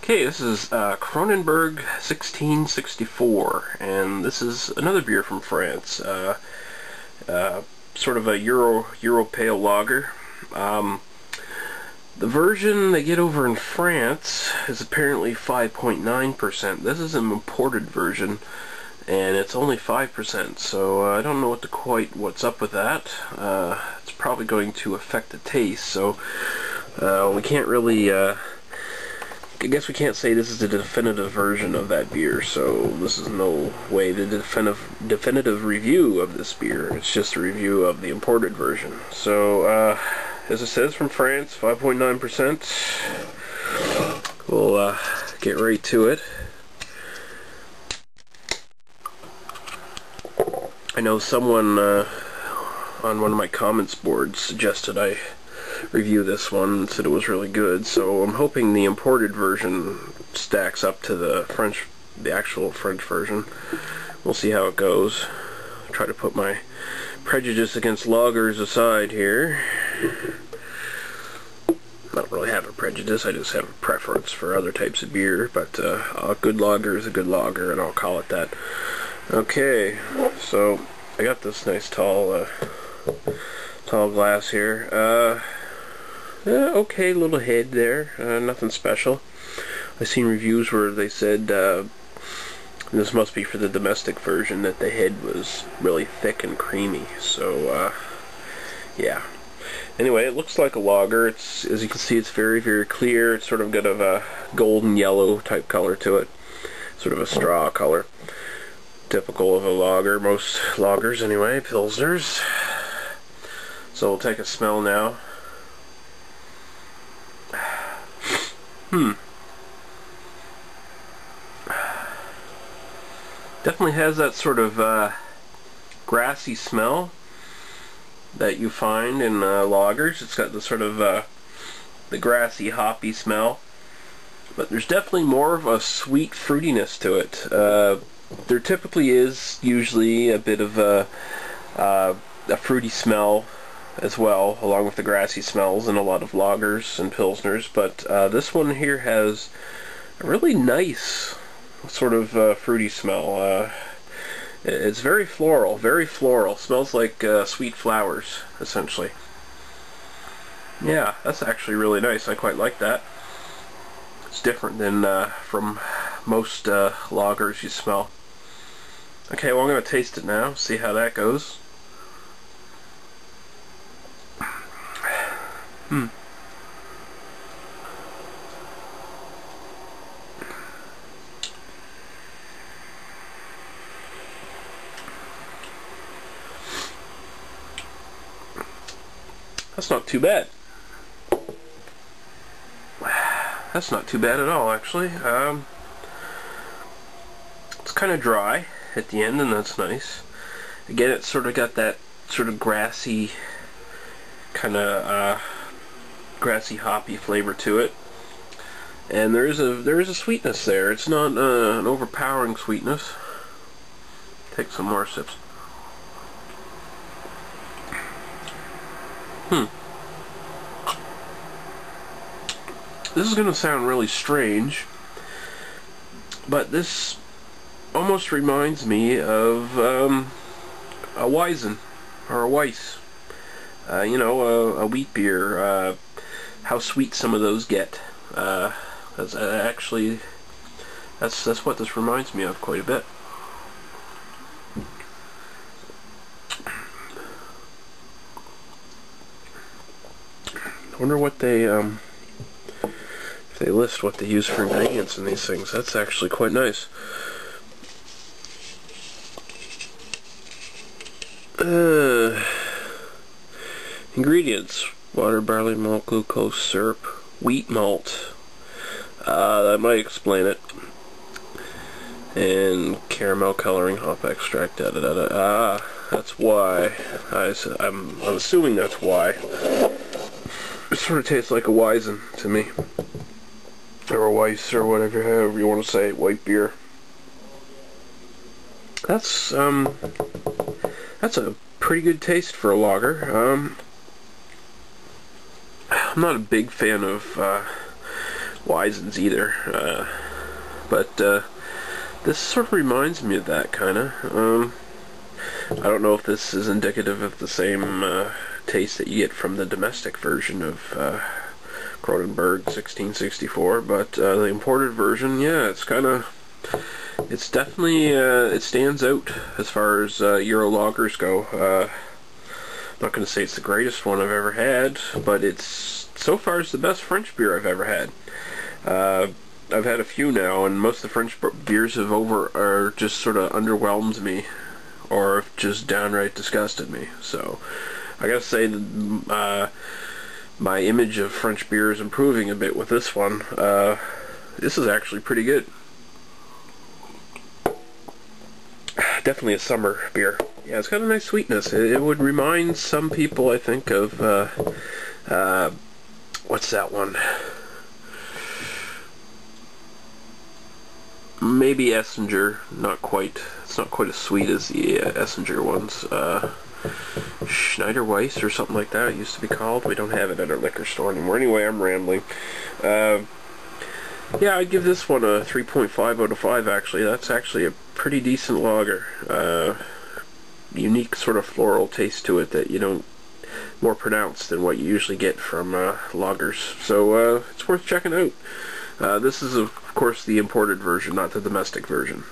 Okay, this is Kronenbourg 1664, and this is another beer from France. Sort of a Euro pale lager. The version they get over in France is apparently 5.9%. This is an imported version, and it's only 5%. So I don't know what's up with that. It's probably going to affect the taste. So we can't really. I guess we can't say this is the definitive version of that beer, so this is no way the definitive review of this beer. It's just a review of the imported version. So, as it says, from France, 5.9%. We'll get right to it. I know someone on one of my comments boards suggested I review this one and said it was really good, so I'm hoping the imported version stacks up to the actual French version. We'll see how it goes. Try to put my prejudice against lagers aside here. I don't really have a prejudice, I just have a preference for other types of beer, but a good lager is a good lager, and I'll call it that. Okay, so I got this nice tall glass here. Okay, little head there, nothing special. I've seen reviews where they said, this must be for the domestic version, that the head was really thick and creamy, so, yeah. Anyway, it looks like a lager. It's, as you can see, it's very, very clear. It's sort of got a golden yellow type color to it, sort of a straw color. Typical of a lager, most lagers anyway, Pilsners. So we'll take a smell now. Definitely has that sort of grassy smell that you find in lagers. It's got the sort of the grassy, hoppy smell, but there's definitely more of a sweet fruitiness to it. There typically is usually a bit of a fruity smell as well, along with the grassy smells in a lot of lagers and pilsners, but this one here has a really nice sort of fruity smell. It's very floral, smells like sweet flowers, essentially. Yeah, that's actually really nice. I quite like that. It's different than from most lagers you smell. Okay, well, I'm going to taste it now, see how that goes. That's not too bad. That's not too bad at all, actually. It's kind of dry at the end, and that's nice. Again, it's sort of got that sort of grassy, kind of grassy, hoppy flavor to it, and there is a sweetness there. It's not an overpowering sweetness. Take some more sips. This is going to sound really strange, but this almost reminds me of a Weizen or a Weiss. You know, a wheat beer. How sweet some of those get. That's actually that's what this reminds me of quite a bit. I wonder what they if they list what they use for ingredients in these things. That's actually quite nice. Ingredients: water, barley malt, glucose, syrup, wheat malt. That might explain it. And caramel coloring, hop extract. That's why. I'm assuming that's why. It sort of tastes like a Weizen to me, or a Weiss, or whatever, however you want to say it, white beer. That's a pretty good taste for a lager. I'm not a big fan of Weisens either. But this sort of reminds me of that, kind of. I don't know if this is indicative of the same taste that you get from the domestic version of Kronenbourg 1664, but the imported version, yeah, it's definitely, it stands out as far as Euro lagers go. I'm not going to say it's the greatest one I've ever had, but it's, so far, it's the best French beer I've ever had. I've had a few now, and most of the French beers are just sort of underwhelmed me, or just downright disgusted me. So I gotta say that my image of French beer is improving a bit with this one. This is actually pretty good. Definitely a summer beer. Yeah, it's got a nice sweetness. It would remind some people, I think, of what's that one? Maybe Essinger. Not quite. It's not quite as sweet as the Essinger ones. Schneider Weiss or something like that it used to be called. We don't have it at our liquor store anymore. Anyway, I'm rambling. Yeah, I'd give this one a 3.5 out of 5, actually. That's actually a pretty decent lager. Unique sort of floral taste to it that you don't, more pronounced than what you usually get from lagers. So it's worth checking out. This is, of course, the imported version, not the domestic version.